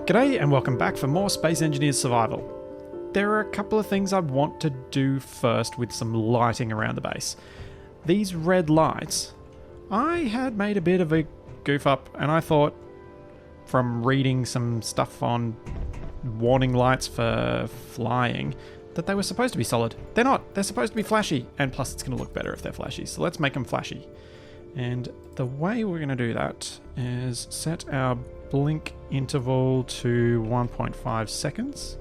G'day and welcome back for more Space Engineers Survival. There are a couple of things I want to do first with some lighting around the base. These red lights, I had made a bit of a goof up and I thought from reading some stuff on warning lights for flying that they were supposed to be solid. They're not, they're supposed to be flashy, and plus it's going to look better if they're flashy, so let's make them flashy. And the way we're going to do that is set our blink interval to 1.5 seconds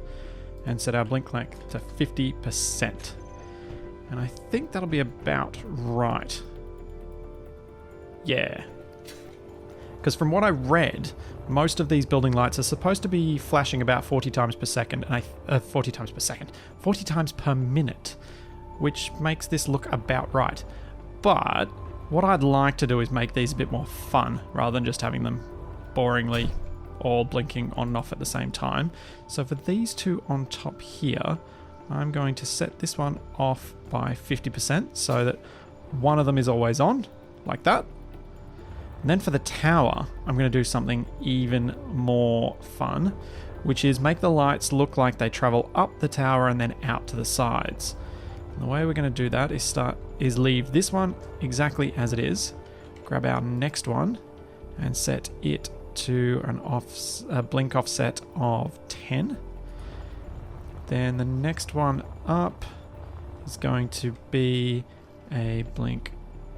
and set our blink length to 50%. And I think that'll be about right. Yeah. Because from what I read, most of these building lights are supposed to be flashing about 40 times per second, and 40 times per minute, which makes this look about right. But what I'd like to do is make these a bit more fun rather than just having them boringly all blinking on and off at the same time. So for these two on top here, I'm going to set this one off by 50% so that one of them is always on, like that. And then for the tower, I'm going to do something even more fun, which is make the lights look like they travel up the tower and then out to the sides. And the way we're going to do that is leave this one exactly as it is, grab our next one and set it to a blink offset of 10. Then the next one up is going to be a blink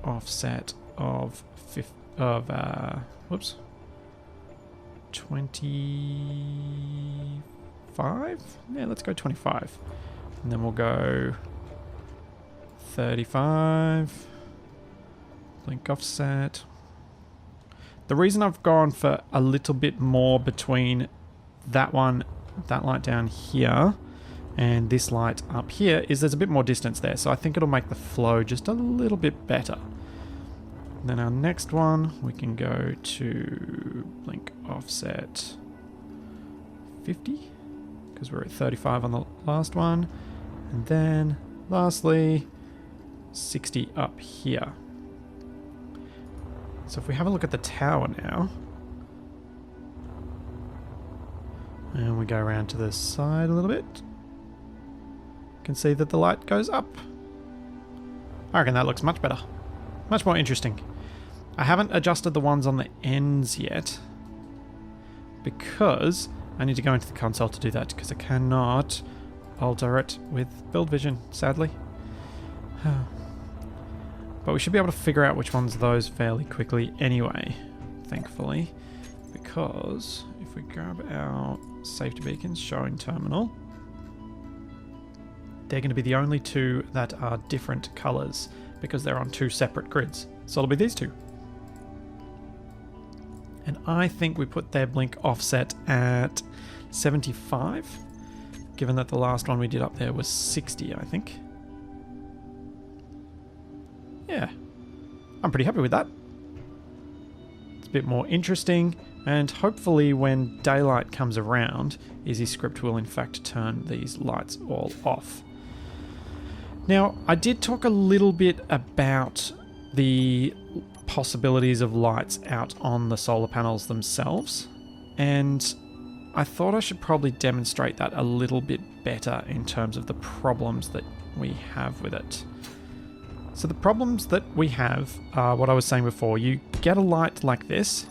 offset of 25? Yeah, let's go 25. And then we'll go 35. Blink offset. The reason I've gone for a little bit more between that one, that light down here, and this light up here is there's a bit more distance there. So I think it'll make the flow just a little bit better. Then our next one, we can go to blink offset 50, because we're at 35 on the last one. And then lastly, 60 up here. So if we have a look at the tower now, and we go around to the side a little bit, you can see that the light goes up. I reckon that looks much better. Much more interesting. I haven't adjusted the ones on the ends yet because I need to go into the console to do that because I cannot alter it with build vision, sadly. But we should be able to figure out which one's those fairly quickly anyway, thankfully, because if we grab our safety beacons showing terminal, they're going to be the only two that are different colors because they're on two separate grids. So it'll be these two. And I think we put their blink offset at 75, given that the last one we did up there was 60, I think. Yeah, I'm pretty happy with that. It's a bit more interesting, and hopefully when daylight comes around, EasyScript will in fact turn these lights all off. Now, I did talk a little bit about the possibilities of lights out on the solar panels themselves, and I thought I should probably demonstrate that a little bit better in terms of the problems that we have with it. So the problems that we have are what I was saying before. You get a light like this,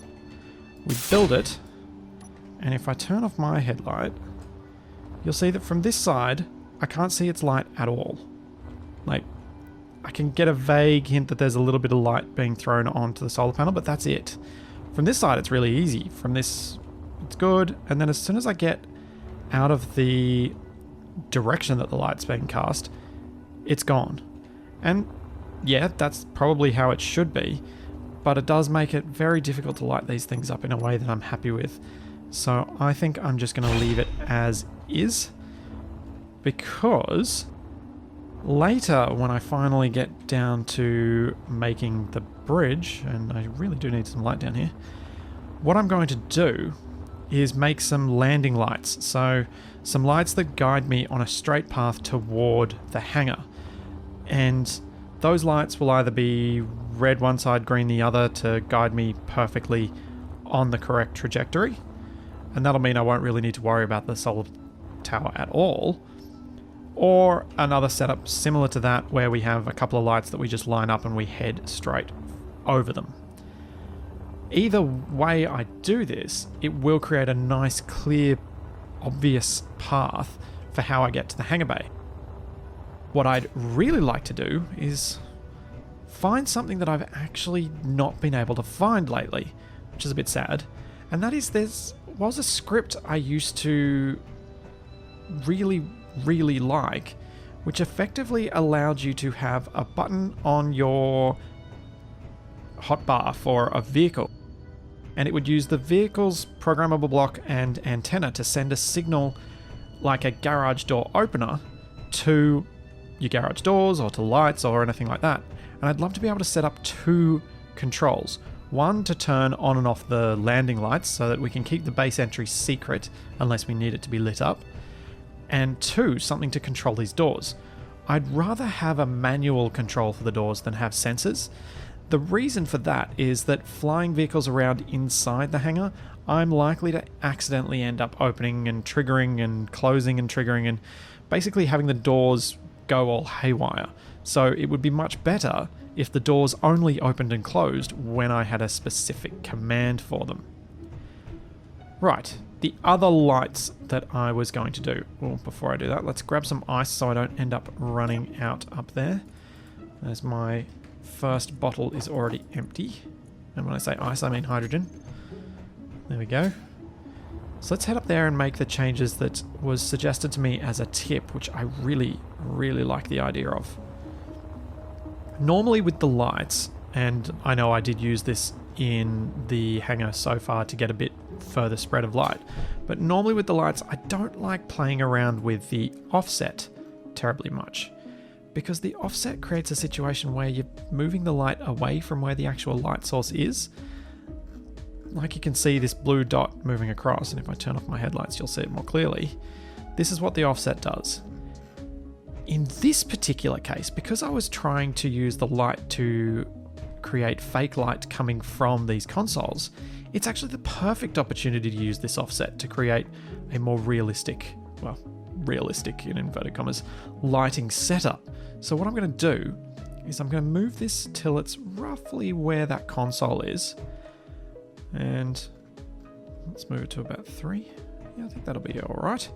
we build it, and if I turn off my headlight, you'll see that from this side, I can't see its light at all. Like, I can get a vague hint that there's a little bit of light being thrown onto the solar panel, but that's it. From this side, it's really easy. From this, it's good. And then as soon as I get out of the direction that the light's being cast, it's gone. And yeah, that's probably how it should be, but it does make it very difficult to light these things up in a way that I'm happy with. So I think I'm just going to leave it as is, because later when I finally get down to making the bridge, and I really do need some light down here, what I'm going to do is make some landing lights. So some lights that guide me on a straight path toward the hangar. And those lights will either be red one side, green the other to guide me perfectly on the correct trajectory, and that'll mean I won't really need to worry about the solar tower at all. Or another setup similar to that where we have a couple of lights that we just line up and we head straight over them. Either way I do this, it will create a nice, clear, obvious path for how I get to the hangar bay. What I'd really like to do is find something that I've actually not been able to find lately, which is a bit sad. And that is, there was a script I used to really like, which effectively allowed you to have a button on your hotbar for a vehicle, and it would use the vehicle's programmable block and antenna to send a signal like a garage door opener to your garage doors or to lights or anything like that. And I'd love to be able to set up two controls. One to turn on and off the landing lights so that we can keep the base entry secret unless we need it to be lit up. And two, something to control these doors. I'd rather have a manual control for the doors than have sensors. The reason for that is that flying vehicles around inside the hangar, I'm likely to accidentally end up opening and triggering and closing and triggering and basically having the doors go all haywire. So it would be much better if the doors only opened and closed when I had a specific command for them. Right. The other lights that I was going to do, well, before I do that, let's grab some ice so I don't end up running out up there. As my first bottle is already empty. And when I say ice, I mean hydrogen. There we go. So let's head up there and make the changes that was suggested to me as a tip, which I really like the idea of. Normally with the lights, and I know I did use this in the hangar so far to get a bit further spread of light, but normally with the lights I don't like playing around with the offset terribly much, because the offset creates a situation where you're moving the light away from where the actual light source is. Like you can see this blue dot moving across, and if I turn off my headlights you'll see it more clearly. This is what the offset does. In this particular case, because I was trying to use the light to create fake light coming from these consoles, it's actually the perfect opportunity to use this offset to create a more realistic, well, realistic in inverted commas, lighting setup. So what I'm going to do is I'm going to move this till it's roughly where that console is. And let's move it to about 3. Yeah, I think that'll be all right.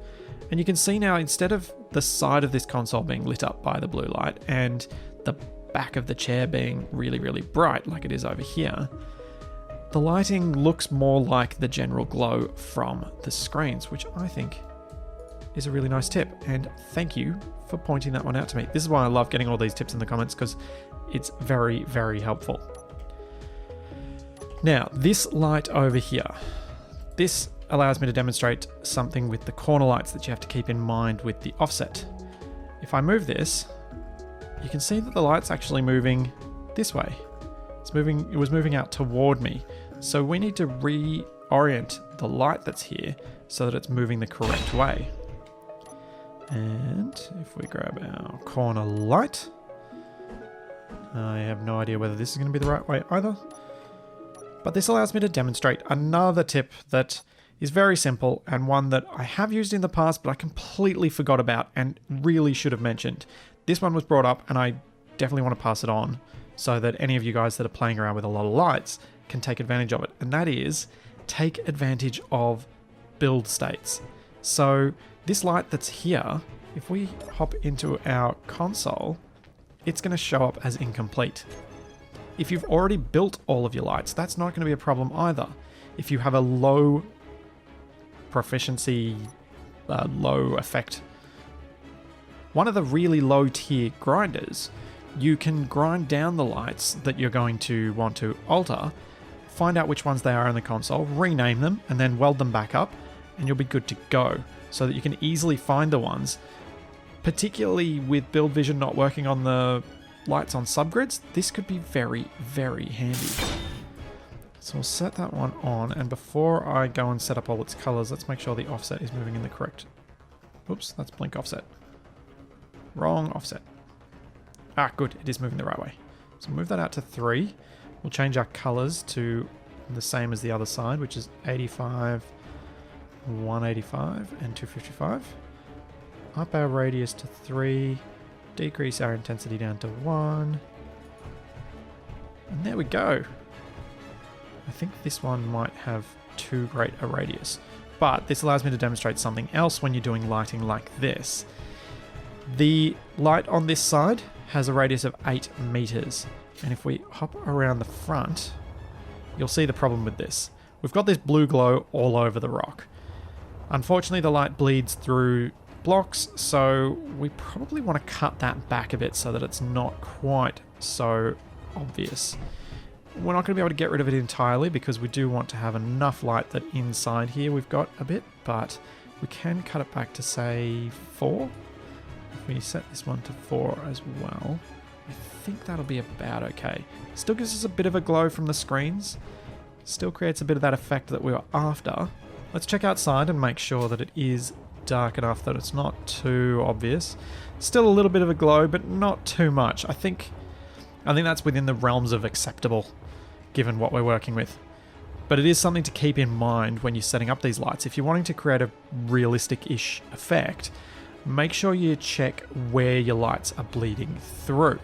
And you can see now, instead of the side of this console being lit up by the blue light and the back of the chair being really bright like it is over here, the lighting looks more like the general glow from the screens, which I think is a really nice tip. And thank you for pointing that one out to me. This is why I love getting all these tips in the comments, because it's very helpful. Now, this light over here, this allows me to demonstrate something with the corner lights that you have to keep in mind with the offset. If I move this, you can see that the light's actually moving this way. It was moving out toward me. So we need to reorient the light that's here so that it's moving the correct way. And if we grab our corner light, I have no idea whether this is going to be the right way either. But this allows me to demonstrate another tip that is very simple, and one that I have used in the past but I completely forgot about and really should have mentioned. This one was brought up and I definitely want to pass it on so that any of you guys that are playing around with a lot of lights can take advantage of it. And that is, take advantage of build states. So this light that's here, if we hop into our console, it's going to show up as incomplete. If you've already built all of your lights, that's not going to be a problem either. If you have a low proficiency, low effect, one of the really low tier grinders, you can grind down the lights that you're going to want to alter, find out which ones they are in the console, rename them, and then weld them back up, and you'll be good to go, so that you can easily find the ones. Particularly with Build Vision not working on the lights on subgrids, this could be very handy. So we'll set that one on, and before I go and set up all its colors, let's make sure the offset is moving in the correct... Oops, that's blink offset. Wrong offset. Ah, good, it is moving the right way. So move that out to 3. We'll change our colors to the same as the other side, which is 85, 185 and 255. Up our radius to 3. Decrease our intensity down to 1. And there we go. I think this one might have too great a radius. But this allows me to demonstrate something else when you're doing lighting like this. The light on this side has a radius of 8 meters. And if we hop around the front, you'll see the problem with this. We've got this blue glow all over the rock. Unfortunately, the light bleeds through blocks, so we probably want to cut that back a bit so that it's not quite so obvious. We're not going to be able to get rid of it entirely because we do want to have enough light that inside here we've got a bit, but we can cut it back to, say, 4. If we set this one to 4 as well, I think that'll be about okay. Still gives us a bit of a glow from the screens. Still creates a bit of that effect that we were after. Let's check outside and make sure that it is dark enough that it's not too obvious. Still a little bit of a glow, but not too much. I think that's within the realms of acceptable, given what we're working with. But it is something to keep in mind when you're setting up these lights. If you're wanting to create a realistic-ish effect, make sure you check where your lights are bleeding through.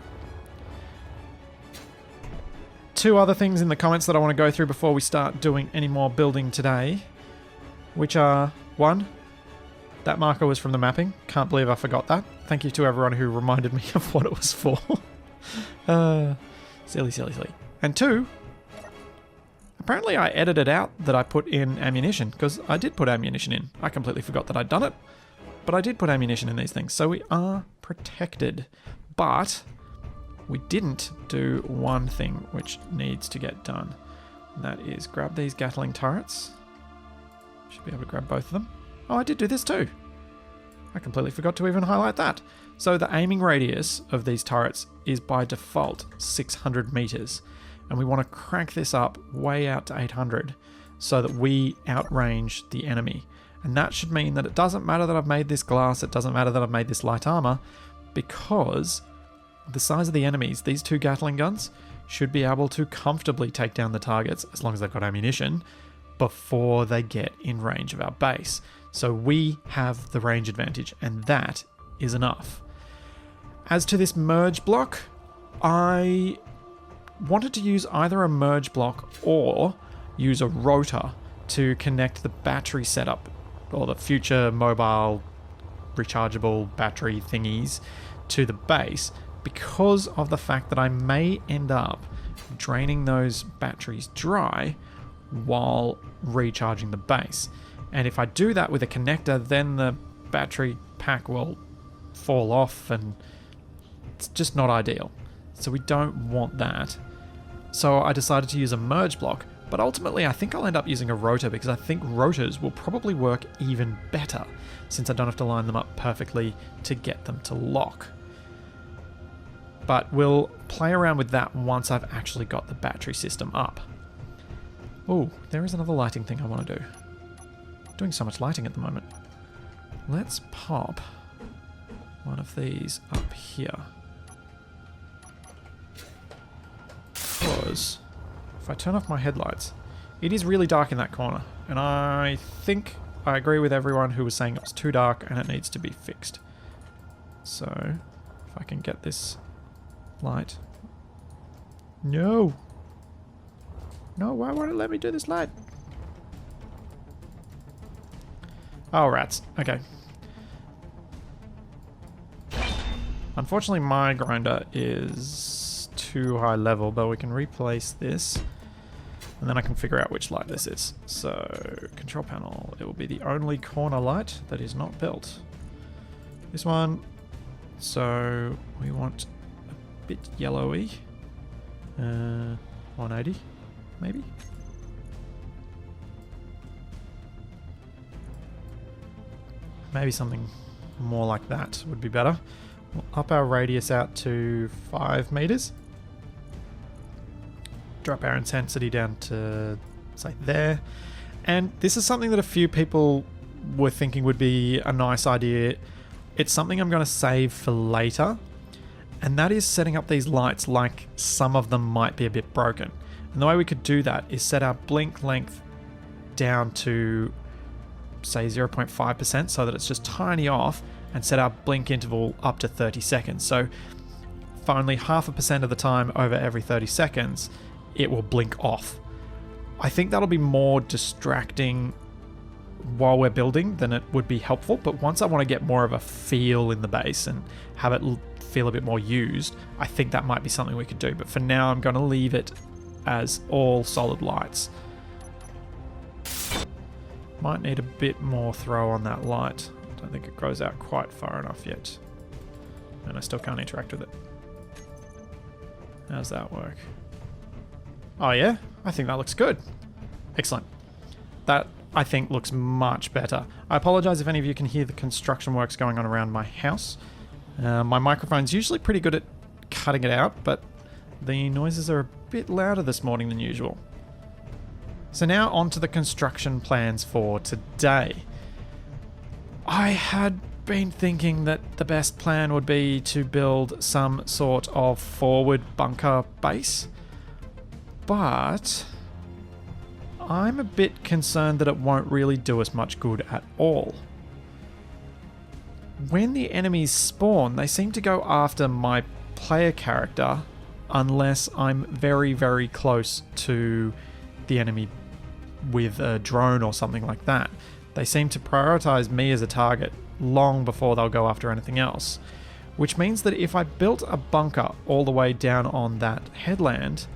2 other things in the comments that I want to go through before we start doing any more building today, which are, 1, that marker was from the mapping. Can't believe I forgot that. Thank you to everyone who reminded me of what it was for. Silly. And 2, apparently I edited out that I put in ammunition, because I did put ammunition in. I completely forgot that I'd done it, but I did put ammunition in these things, so we are protected. But we didn't do one thing which needs to get done. And that is grab these Gatling turrets. Should be able to grab both of them. Oh, I did do this too. I completely forgot to even highlight that. So the aiming radius of these turrets is by default 600 meters. And we want to crank this up way out to 800 so that we outrange the enemy. And that should mean that it doesn't matter that I've made this glass, it doesn't matter that I've made this light armor, because the size of the enemies, these 2 Gatling guns, should be able to comfortably take down the targets, as long as they've got ammunition, before they get in range of our base. So we have the range advantage, and that is enough. As to this merge block, I wanted to use either a merge block or use a rotor to connect the battery setup, or the future mobile rechargeable battery thingies, to the base, because of the fact that I may end up draining those batteries dry while recharging the base. And if I do that with a connector, then the battery pack will fall off and it's just not ideal. So we don't want that. So I decided to use a merge block, but ultimately I think I'll end up using a rotor because I think rotors will probably work even better since I don't have to line them up perfectly to get them to lock. But we'll play around with that once I've actually got the battery system up. Oh, there is another lighting thing I want to do. Doing so much lighting at the moment. Let's pop one of these up here. Because if I turn off my headlights, it is really dark in that corner. And I think I agree with everyone who was saying it was too dark and it needs to be fixed. So if I can get this light. No! No, why won't it let me do this light? Oh, rats. Okay. Unfortunately, my grinder is too high level, but we can replace this. And then I can figure out which light this is. So, control panel. It will be the only corner light that is not built. This one. So, we want a bit yellowy. 180, maybe? Maybe something more like that would be better. We'll up our radius out to 5 meters. Drop our intensity down to, say, there. And this is something that a few people were thinking would be a nice idea. It's something I'm going to save for later. And that is setting up these lights like some of them might be a bit broken. And the way we could do that is set our blink length down to say 0.5% so that it's just tiny off, and set our blink interval up to 30 seconds. So for only 0.5% of the time over every 30 seconds, it will blink off. I think that'll be more distracting while we're building than it would be helpful, but once I want to get more of a feel in the base and have it feel a bit more used, I think that might be something we could do. But for now, I'm going to leave it as all solid lights. Might need a bit more throw on that light. I don't think it goes out quite far enough yet. And I still can't interact with it. How's that work? Oh yeah? I think that looks good. Excellent. That, I think, looks much better. I apologize if any of you can hear the construction works going on around my house. My microphone's usually pretty good at cutting it out, but the noises are a bit louder this morning than usual. So now on to the construction plans for today. I had been thinking that the best plan would be to build some sort of forward bunker base, but I'm a bit concerned that it won't really do us much good at all. When the enemies spawn, they seem to go after my player character unless I'm very, very close to the enemy with a drone or something like that. They seem to prioritize me as a target long before they'll go after anything else, which means that if I built a bunker all the way down on that headland,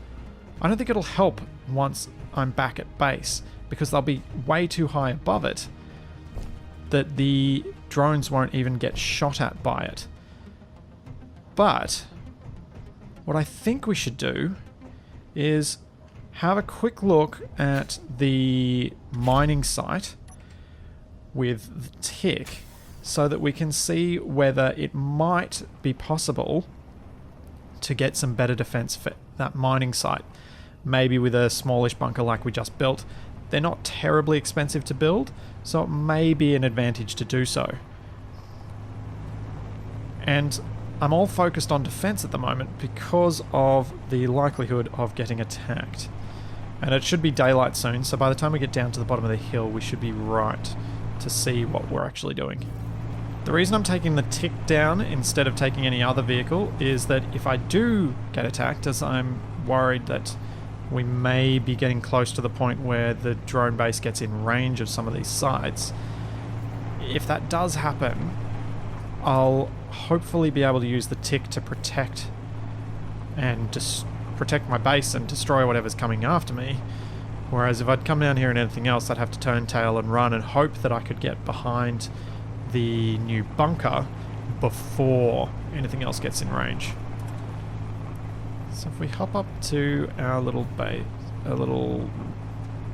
I don't think it'll help once I'm back at base, because they'll be way too high above it that the drones won't even get shot at by it. But what I think we should do is have a quick look at the mining site with the tick so that we can see whether it might be possible to get some better defense for that mining site. Maybe with a smallish bunker like we just built. They're not terribly expensive to build, so it may be an advantage to do so. And I'm all focused on defense at the moment because of the likelihood of getting attacked. And it should be daylight soon, so by the time we get down to the bottom of the hill, we should be right to see what we're actually doing. The reason I'm taking the tick down instead of taking any other vehicle is that if I do get attacked, as I'm worried that we may be getting close to the point where the drone base gets in range of some of these sites, if that does happen, I'll hopefully be able to use the tick to protect and just protect my base and destroy whatever's coming after me. Whereas if I'd come down here and anything else, I'd have to turn tail and run and hope that I could get behind the new bunker before anything else gets in range. So if we hop up to our little base, a little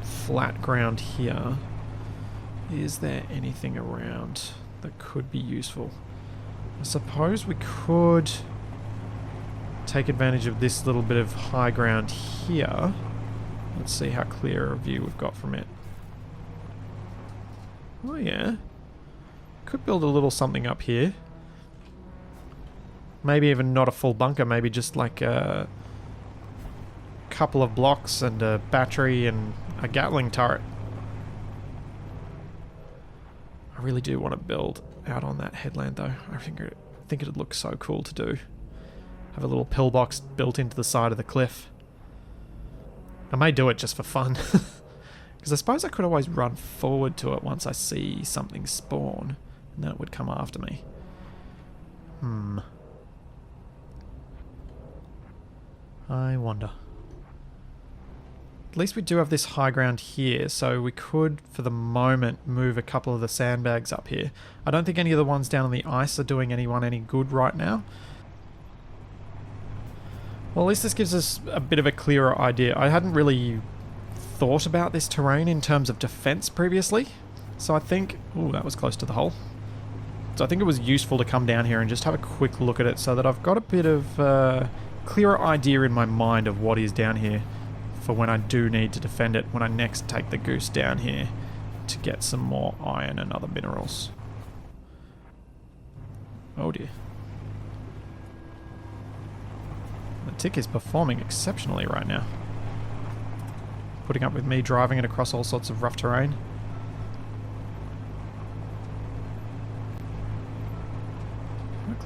flat ground here, is there anything around that could be useful? I suppose we could take advantage of this little bit of high ground here. Let's see how clear a view we've got from it. Oh yeah. Could build a little something up here. Maybe even not a full bunker, maybe just like a couple of blocks and a battery and a Gatling turret. I really do want to build out on that headland though. I think it'd look so cool to do. Have a little pillbox built into the side of the cliff. I may do it just for fun. Because I suppose I could always run forward to it once I see something spawn. And then it would come after me. I wonder. At least we do have this high ground here, so we could, for the moment, move a couple of the sandbags up here. I don't think any of the ones down on the ice are doing anyone any good right now. Well, at least this gives us a bit of a clearer idea. I hadn't really thought about this terrain in terms of defense previously, so I think... Ooh, that was close to the hole. So I think it was useful to come down here and just have a quick look at it so that I've got a bit of clearer idea in my mind of what is down here for when I do need to defend it, when I next take the goose down here to get some more iron and other minerals. Oh dear. The tick is performing exceptionally right now. Putting up with me driving it across all sorts of rough terrain.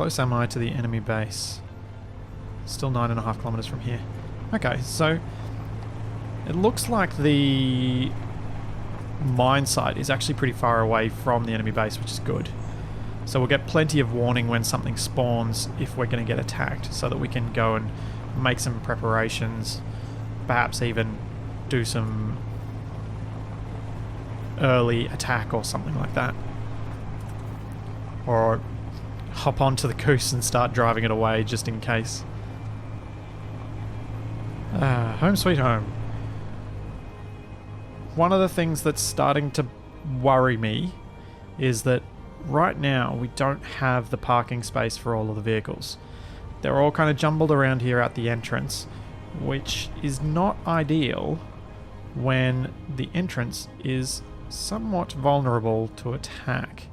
close am I to the enemy base? Still 9.5 kilometers from here. Okay, so it looks like the mine site is actually pretty far away from the enemy base, which is good. So we'll get plenty of warning when something spawns if we're going to get attacked, so that we can go and make some preparations, perhaps even do some early attack or something like that. Or hop onto the goose and start driving it away just in case. Home sweet home. One of the things that's starting to worry me is that right now we don't have the parking space for all of the vehicles. They're all kind of jumbled around here at the entrance, which is not ideal when the entrance is somewhat vulnerable to attack.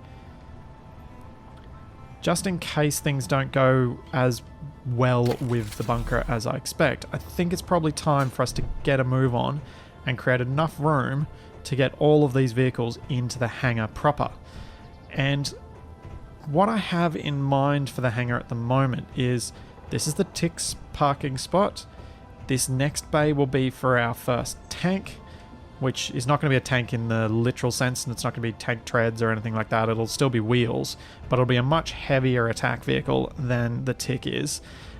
Just in case things don't go as well with the bunker as I expect, I think it's probably time for us to get a move on and create enough room to get all of these vehicles into the hangar proper. And what I have in mind for the hangar at the moment is this is the Tix parking spot. This next bay will be for our first tank, which is not going to be a tank in the literal sense, and it's not going to be tank treads or anything like that. It'll still be wheels, but it'll be a much heavier attack vehicle than the Tick is,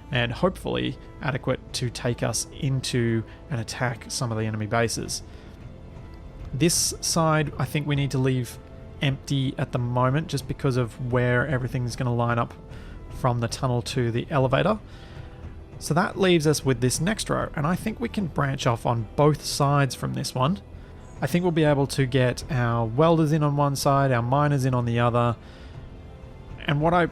and hopefully adequate to take us into and attack some of the enemy bases. This side, I think we need to leave empty at the moment just because of where everything's going to line up from the tunnel to the elevator. So that leaves us with this next row, and I think we can branch off on both sides from this one. I think we'll be able to get our welders in on one side, our miners in on the other, and what I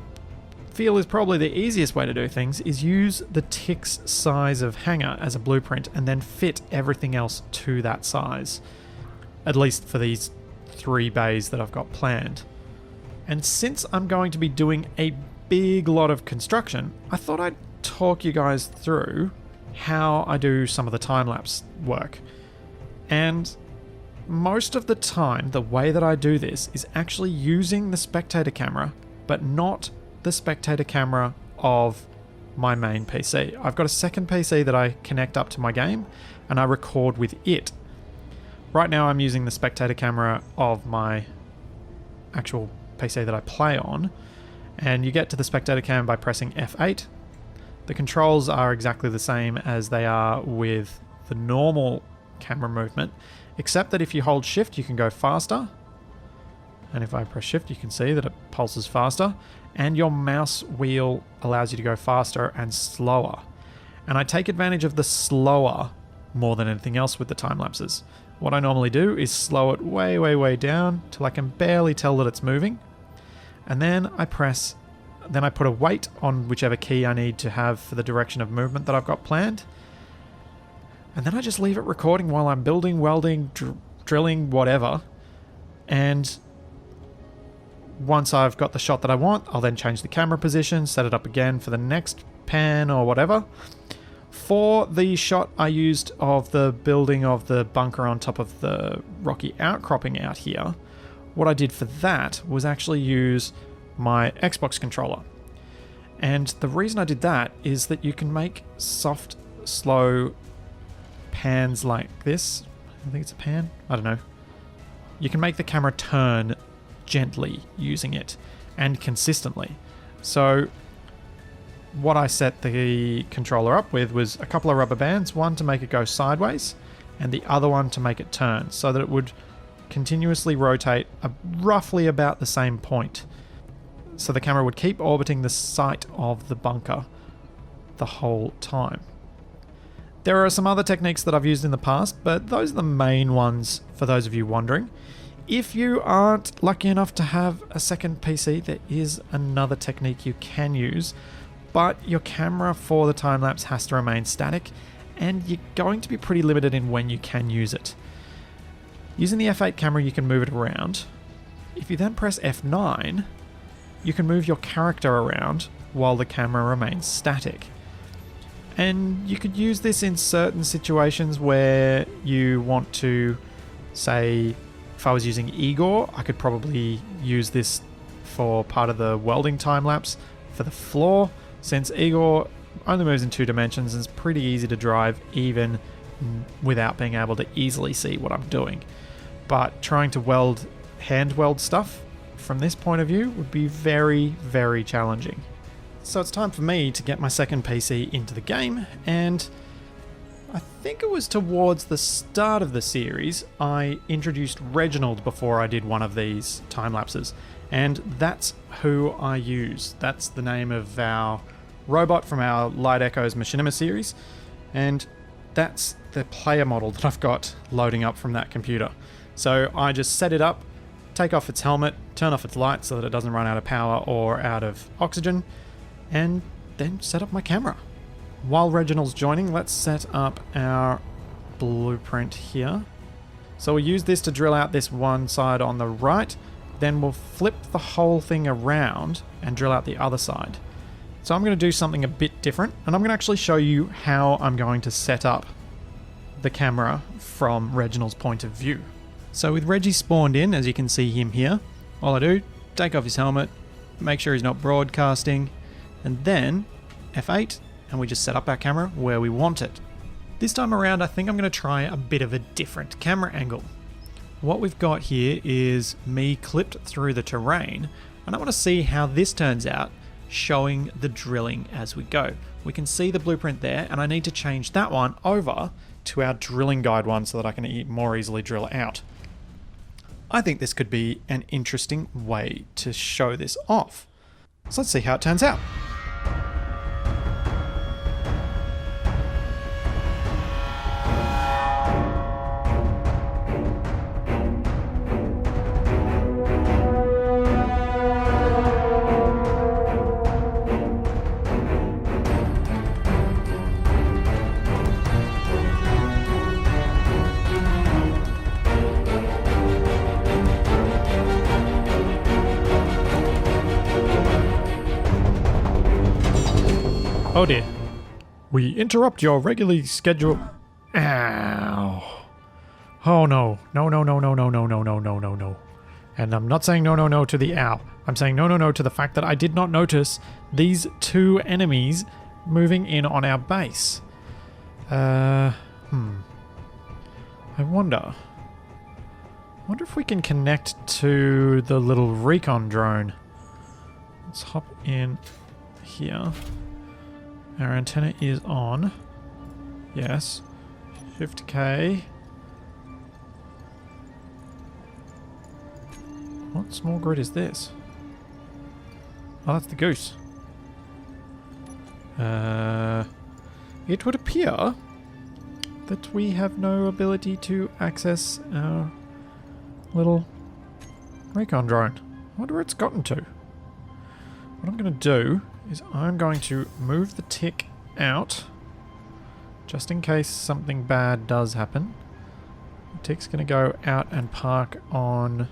feel is probably the easiest way to do things is use the Tick's size of hangar as a blueprint and then fit everything else to that size, at least for these 3 bays that I've got planned. And since I'm going to be doing a big lot of construction, I thought I'd talk you guys through how I do some of the time-lapse work. And most of the time, the way that I do this is actually using the spectator camera, but not the spectator camera of my main PC. I've got a second PC that I connect up to my game, and I record with it. Right now I'm using the spectator camera of my actual PC that I play on, and you get to the spectator cam by pressing F8. The controls are exactly the same as they are with the normal camera movement, except that if you hold shift you can go faster, and if I press shift you can see that it pulses faster, and your mouse wheel allows you to go faster and slower. And I take advantage of the slower more than anything else with the time lapses. What I normally do is slow it way down till I can barely tell that it's moving, and then I put a weight on whichever key I need to have for the direction of movement that I've got planned. And then I just leave it recording while I'm building, welding, drilling, whatever. And once I've got the shot that I want, I'll then change the camera position, set it up again for the next pan or whatever. For the shot I used of the building of the bunker on top of the rocky outcropping out here, what I did for that was actually use my Xbox controller. And the reason I did that is that you can make soft, slow pans like this. I think it's a pan. I don't know. You can make the camera turn gently using it and consistently. So what I set the controller up with was a couple of rubber bands, one to make it go sideways and the other one to make it turn, so that it would continuously rotate roughly about the same point. So the camera would keep orbiting the site of the bunker the whole time. There are some other techniques that I've used in the past, but those are the main ones for those of you wondering. If you aren't lucky enough to have a second PC, there is another technique you can use, but your camera for the time-lapse has to remain static, and you're going to be pretty limited in when you can use it. Using the F8 camera, you can move it around. If you then press F9, you can move your character around while the camera remains static. And you could use this in certain situations where you want to, say, if I was using Igor, I could probably use this for part of the welding time-lapse for the floor, since Igor only moves in 2 dimensions and it's pretty easy to drive even without being able to easily see what I'm doing. But trying to hand weld stuff from this point of view would be very, very challenging. So it's time for me to get my second PC into the game, and I think it was towards the start of the series I introduced Reginald before I did one of these time lapses, and that's who I use. That's the name of our robot from our Light Echoes Machinima series, and that's the player model that I've got loading up from that computer. So I just set it up, take off its helmet, turn off its lights so that it doesn't run out of power or out of oxygen, and then set up my camera. While Reginald's joining, let's set up our blueprint here. So we'll use this to drill out this one side on the right, then we'll flip the whole thing around and drill out the other side. So I'm going to do something a bit different, and I'm going to actually show you how I'm going to set up the camera from Reginald's point of view. So with Reggie spawned in, as you can see him here, all I do, take off his helmet, make sure he's not broadcasting, and then F8, and we just set up our camera where we want it. This time around, I think I'm going to try a bit of a different camera angle. What we've got here is me clipped through the terrain, and I want to see how this turns out, showing the drilling as we go. We can see the blueprint there, and I need to change that one over to our drilling guide one so that I can more easily drill out. I think this could be an interesting way to show this off. So let's see how it turns out. Oh dear. We interrupt your regularly scheduled... Ow. Oh no. No, no, no, no, no, no, no, no, no, no, no. And I'm not saying no, no, no to the ow. I'm saying no, no, no to the fact that I did not notice these 2 enemies moving in on our base. I wonder if we can connect to the little recon drone. Let's hop in here. Our antenna is on. Yes. Shift K. What small grid is this? Oh, that's the goose. It would appear that we have no ability to access our little recon drone. I wonder where it's gotten to. What I'm going to do is I'm going to move the tick out just in case something bad does happen. The tick's going to go out and park on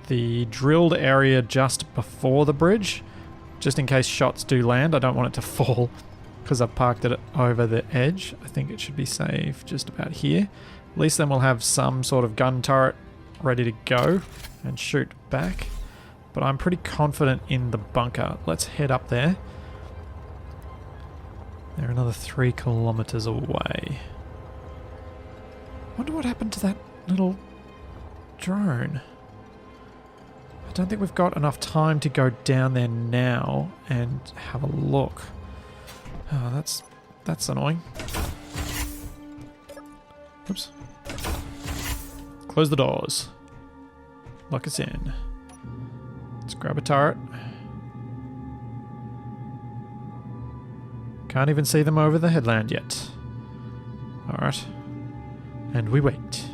the drilled area just before the bridge, just in case shots do land. I don't want it to fall because I've parked it over the edge. I think it should be safe just about here. At least then we'll have some sort of gun turret ready to go and shoot back. But I'm pretty confident in the bunker. Let's head up there. They're another 3 kilometers away. Wonder what happened to that little drone. I don't think we've got enough time to go down there now and have a look. Oh, that's annoying. Oops. Close the doors. Lock us in. Let's grab a turret. Can't even see them over the headland yet. Alright. And we wait.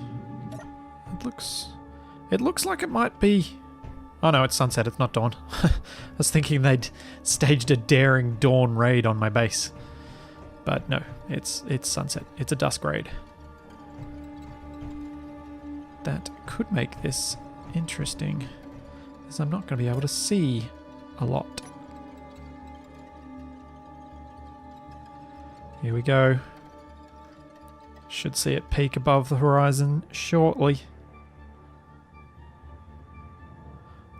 It looks like it might be... Oh no, it's sunset, it's not dawn. I was thinking they'd staged a daring dawn raid on my base. But no, it's sunset. It's a dusk raid. That could make this interesting, as I'm not going to be able to see a lot. Here we go. Should see it peak above the horizon shortly.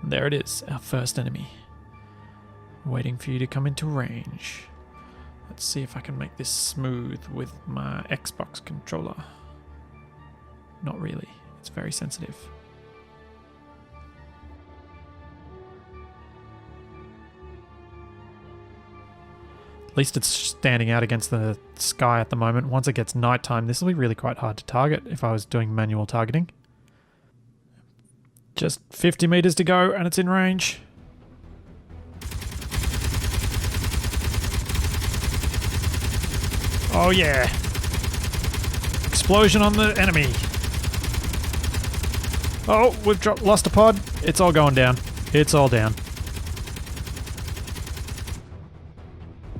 There it is, our first enemy. Waiting for you to come into range. Let's see if I can make this smooth with my Xbox controller. Not really. It's very sensitive. At least it's standing out against the sky at the moment. Once it gets nighttime, this will be really quite hard to target if I was doing manual targeting. Just 50 meters to go and it's in range. Oh yeah. Explosion on the enemy. Oh, we've lost a pod. It's all going down. It's all down.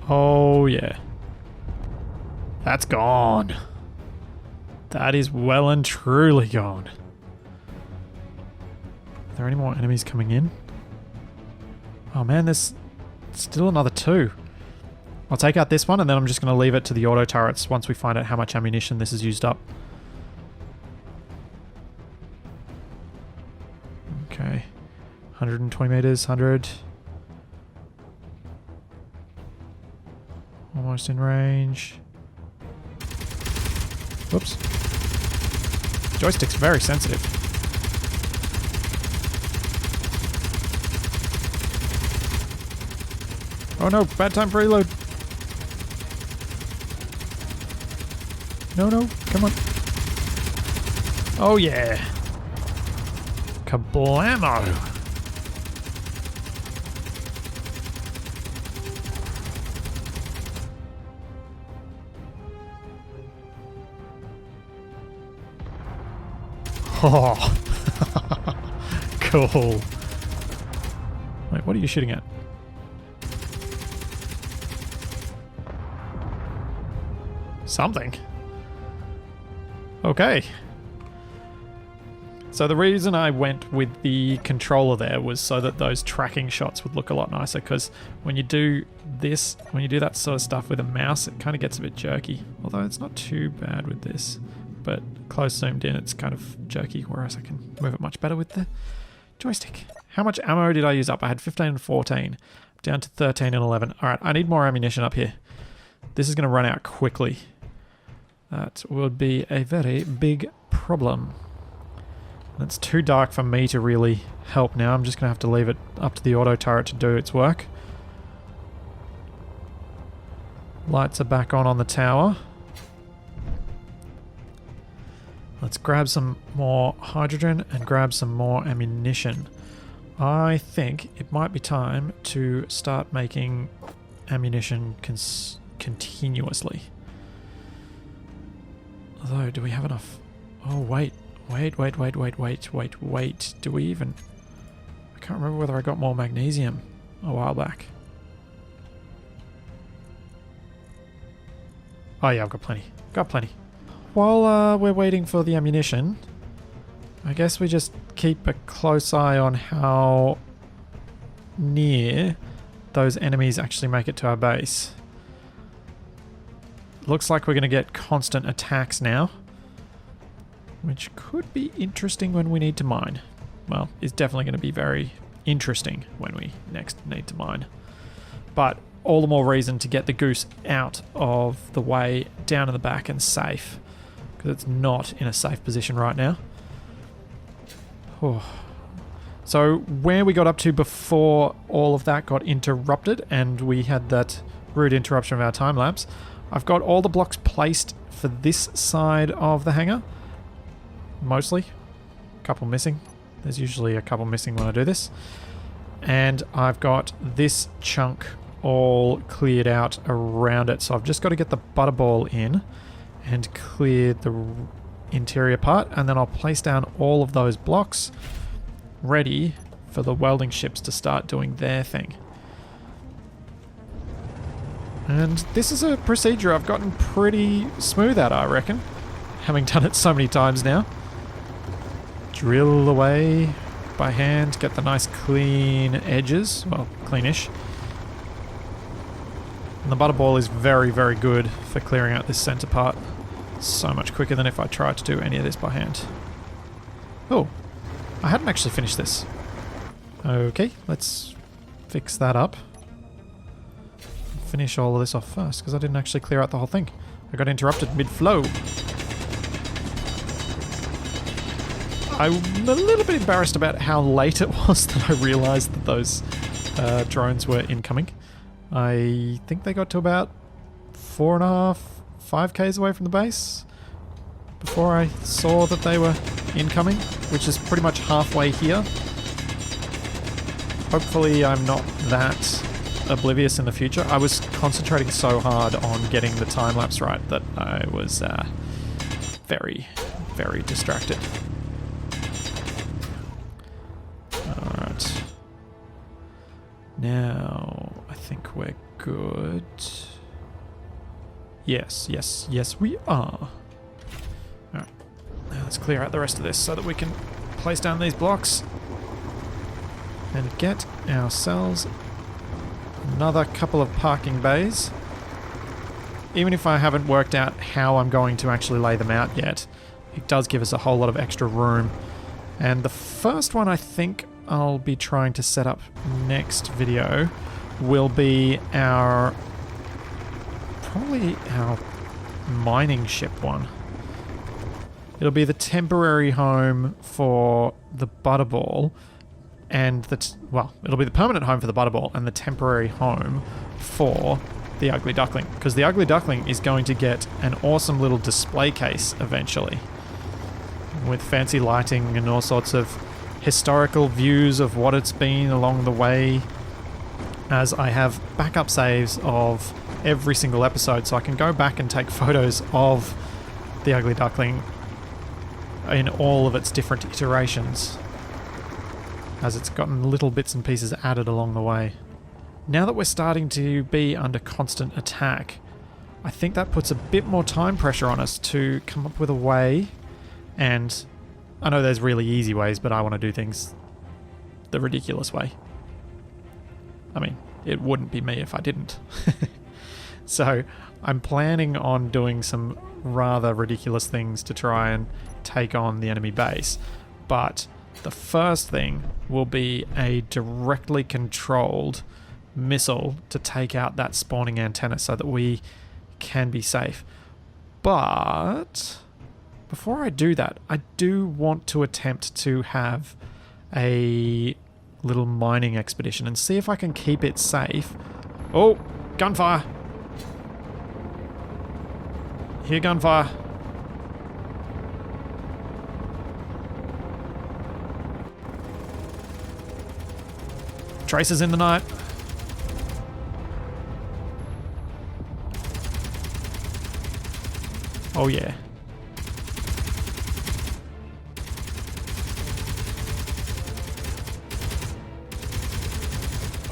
Oh yeah. That's gone. That is well and truly gone. Are there any more enemies coming in? Oh man, there's still another 2. I'll take out this one and then I'm just going to leave it to the auto turrets once we find out how much ammunition this has used up. Okay. 120 meters, 100. Almost in range. Whoops. Joystick's very sensitive. Oh no, bad time for reload. No, come on. Oh yeah. Kablamo. Oh. Cool. Wait, what are you shooting at? Something. Okay. So the reason I went with the controller there was so that those tracking shots would look a lot nicer, because when you do this, when you do that sort of stuff with a mouse, it kind of gets a bit jerky. Although it's not too bad with this, but close zoomed in, it's kind of jerky, whereas I can move it much better with the joystick. How much ammo did I use up? I had 15 and 14. Down to 13 and 11. Alright, I need more ammunition up here. This is going to run out quickly. That would be a very big problem. It's too dark for me to really help now. I'm just going to have to leave it up to the auto turret to do its work. Lights are back on the tower. Let's grab some more hydrogen and grab some more ammunition. I think it might be time to start making ammunition continuously. Although, do we have enough? Oh, wait. Do we even... I can't remember whether I got more magnesium a while back. Oh yeah, I've got plenty. While we're waiting for the ammunition, I guess we just keep a close eye on how near those enemies actually make it to our base. Looks like we're going to get constant attacks now, which could be interesting when we need to mine. Well, it's definitely going to be very interesting when we next need to mine. But all the more reason to get the goose out of the way, down in the back and safe, because it's not in a safe position right now. Oh. So where we got up to before all of that got interrupted and we had that rude interruption of our time lapse, I've got all the blocks placed for this side of the hangar. Mostly. A couple missing. There's usually a couple missing when I do this. And I've got this chunk all cleared out around it. So I've just got to get the butterball in and clear the interior part. And then I'll place down all of those blocks ready for the welding ships to start doing their thing. And this is a procedure I've gotten pretty smooth at, I reckon. Having done it so many times now. Drill away by hand, get the nice clean edges. Well, cleanish. And the butterball is very, very good for clearing out this center part. So much quicker than if I tried to do any of this by hand. Oh, I hadn't actually finished this. Okay, let's fix that up. finish all of this off first, because I didn't actually clear out the whole thing. I got interrupted mid-flow. I'm a little bit embarrassed about how late it was that I realised that those drones were incoming. I think they got to about 4.5, 5Ks away from the base before I saw that they were incoming, which is pretty much halfway here. Hopefully I'm not that oblivious in the future. I was concentrating so hard on getting the time-lapse right that I was very, very distracted. Alright. Now, I think we're good. Yes, yes, yes we are. Alright. Now let's clear out the rest of this so that we can place down these blocks and get ourselves another couple of parking bays. Even if I haven't worked out how I'm going to actually lay them out yet, it does give us a whole lot of extra room. And the first one I think I'll be trying to set up next video will be probably our mining ship one. It'll be the temporary home for the Butterball, and it'll be the permanent home for the Butterball and the temporary home for the Ugly Duckling, because the Ugly Duckling is going to get an awesome little display case eventually with fancy lighting and all sorts of historical views of what it's been along the way, as I have backup saves of every single episode, so I can go back and take photos of the Ugly Duckling in all of its different iterations, as it's gotten little bits and pieces added along the way. Now that we're starting to be under constant attack, I think that puts a bit more time pressure on us to come up with a way, and I know there's really easy ways, but I want to do things the ridiculous way. I mean, it wouldn't be me if I didn't. So I'm planning on doing some rather ridiculous things to try and take on the enemy base, but the first thing will be a directly controlled missile to take out that spawning antenna so that we can be safe. But before I do that, I do want to attempt to have a little mining expedition and see if I can keep it safe. Oh, gunfire! Hear gunfire. Tracers in the night. Oh yeah.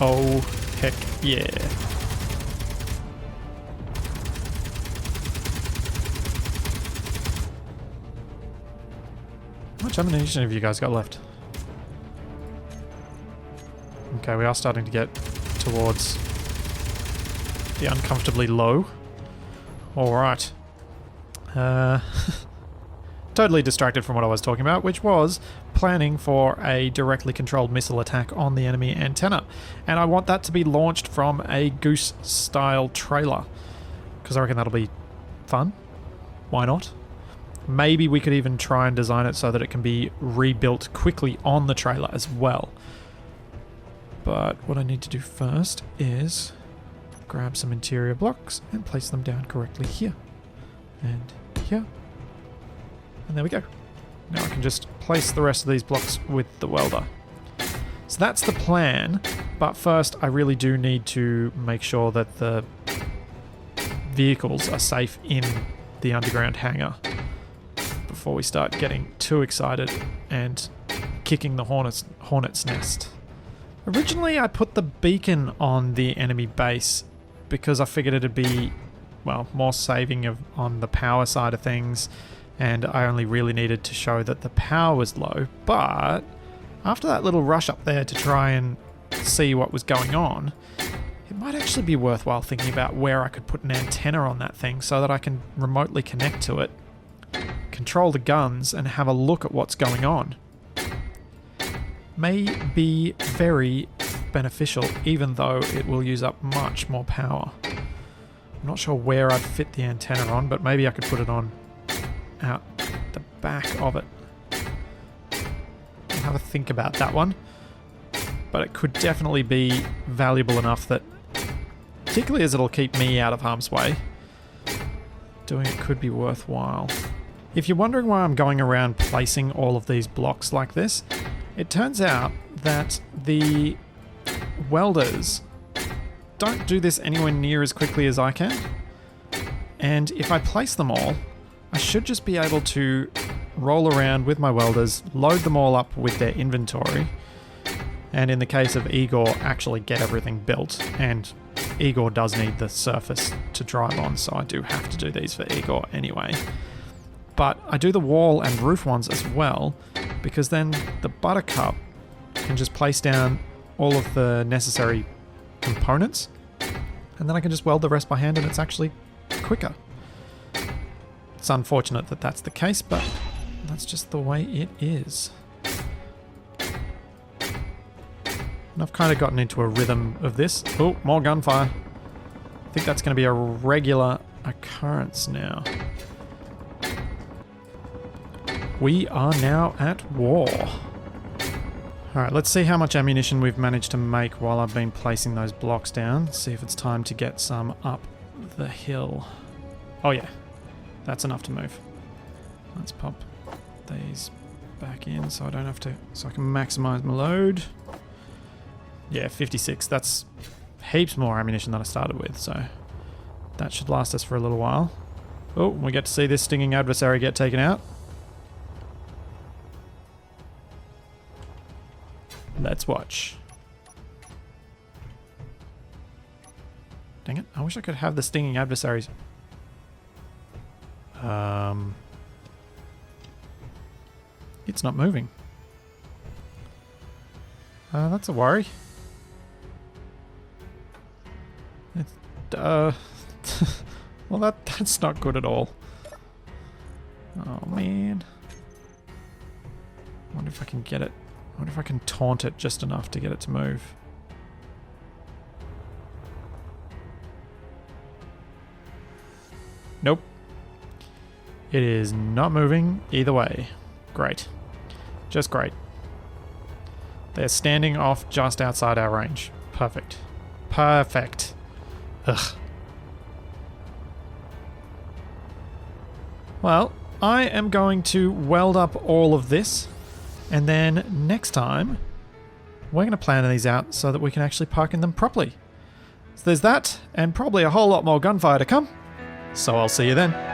Oh heck yeah. How much ammunition have you guys got left? Okay, we are starting to get towards the uncomfortably low. Alright. Totally distracted from what I was talking about, which was planning for a directly controlled missile attack on the enemy antenna. And I want that to be launched from a Goose-style trailer, because I reckon that'll be fun. Why not? Maybe we could even try and design it so that it can be rebuilt quickly on the trailer as well. But what I need to do first is grab some interior blocks and place them down correctly here. And here. And there we go. Now I can just place the rest of these blocks with the welder. So that's the plan, but first I really do need to make sure that the vehicles are safe in the underground hangar before we start getting too excited and kicking the hornet's nest. Originally I put the beacon on the enemy base because I figured it'd be, well, more saving on the power side of things, and I only really needed to show that the power was low. But after that little rush up there to try and see what was going on, it might actually be worthwhile thinking about where I could put an antenna on that thing so that I can remotely connect to it, control the guns, and have a look at what's going on. May be very, beneficial, even though it will use up much more power. I'm not sure where I'd fit the antenna on, but maybe I could put it on out the back of it. I'll have a think about that one. But it could definitely be valuable enough that, particularly as it'll keep me out of harm's way, doing it could be worthwhile. If you're wondering why I'm going around placing all of these blocks like this, it turns out that the welders don't do this anywhere near as quickly as I can. And if I place them all, I should just be able to roll around with my welders, load them all up with their inventory, and in the case of Igor, actually get everything built. And Igor does need the surface to drive on, so I do have to do these for Igor anyway. But I do the wall and roof ones as well, because then the Buttercup can just place down all of the necessary components, and then I can just weld the rest by hand, and it's actually quicker. It's unfortunate that that's the case, but that's just the way it is. And I've kind of gotten into a rhythm of this. Oh, more gunfire. I think that's going to be a regular occurrence now. We are now at war. Alright, let's see how much ammunition we've managed to make while I've been placing those blocks down. See if it's time to get some up the hill. Oh yeah, that's enough to move. Let's pop these back in so I don't have to, so I can maximize my load. Yeah, 56. That's heaps more ammunition than I started with, so that should last us for a little while. Oh, we get to see this stinging adversary get taken out. Let's watch. Dang it, I wish I could have the stinging adversaries. It's not moving. That's a worry. It's, well, that's not good at all. Oh man. I wonder if I can get it. I wonder if I can taunt it just enough to get it to move. Nope. It is not moving either way. Great. Just great. They're standing off just outside our range. Perfect. Perfect. Ugh. Well, I am going to weld up all of this, and then next time we're going to plan these out so that we can actually park in them properly. So there's that, and probably a whole lot more gunfire to come. So I'll see you then.